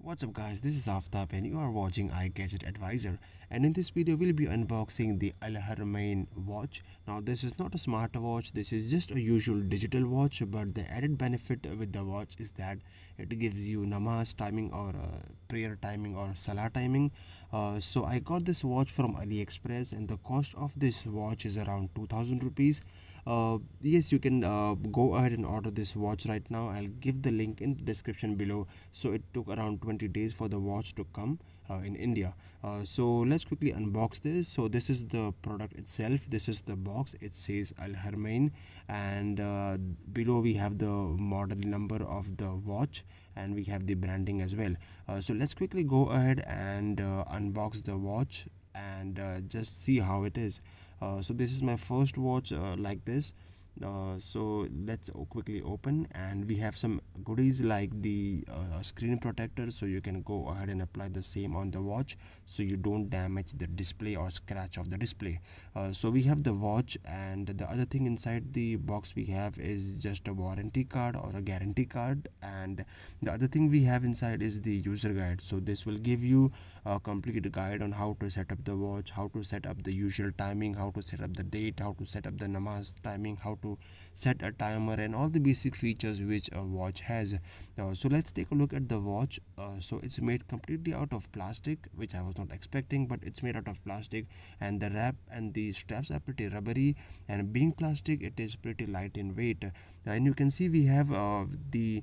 What's up guys, this is Aftab and you are watching iGadget Advisor, and in this video we'll be unboxing the Haramain watch. Now this is not a smartwatch, this is just a usual digital watch, but the added benefit with the watch is that it gives you namaz timing or prayer timing or salah timing. So I got this watch from AliExpress and the cost of this watch is around 2000 rupees. Yes, you can go ahead and order this watch right now. I'll give the link in the description below. So it took around 20 days for the watch to come in India. So let's quickly unbox this. So this is the product itself. This is the box. It says Al Haramain, and below we have the model number of the watch, and we have the branding as well. So let's quickly go ahead and unbox the watch and just see how it is. So this is my first watch like this. So let's quickly open, and we have some goodies like the screen protector, so you can go ahead and apply the same on the watch so you don't damage the display or scratch off the display. So we have the watch, and the other thing inside the box we have is just a warranty card or a guarantee card, and the other thing we have inside is the user guide. So this will give you a complete guide on how to set up the watch, how to set up the usual timing, how to set up the date, how to set up the namaz timing, how to set a timer, and all the basic features which a watch has. So let's take a look at the watch. So it's made completely out of plastic, which I was not expecting, but it's made out of plastic, and the wrap and the straps are pretty rubbery, and being plastic it is pretty light in weight. And you can see we have the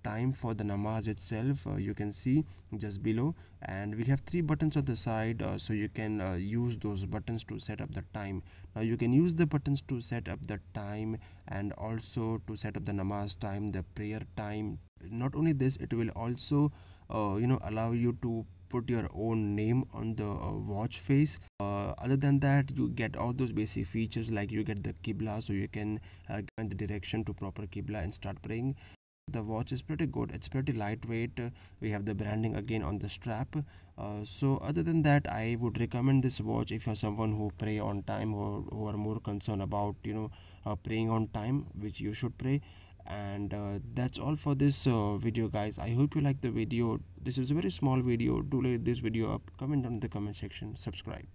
time for the namaz itself, you can see just below, and we have three buttons on the side, so you can use those buttons to set up the time. Now you can use the buttons to set up the time and also to set up the namaz time, the prayer time. Not only this, it will also allow you to put your own name on the watch face. Other than that, you get all those basic features like you get the Qibla, so you can find the direction to proper Qibla and start praying. The watch is pretty good, it's pretty lightweight. We have the branding again on the strap. So other than that, I would recommend this watch if you're someone who pray on time or who are more concerned about praying on time, which you should pray. And that's all for this video guys. I hope you like the video. This is a very small video. Do like this video up, comment on the comment section, subscribe.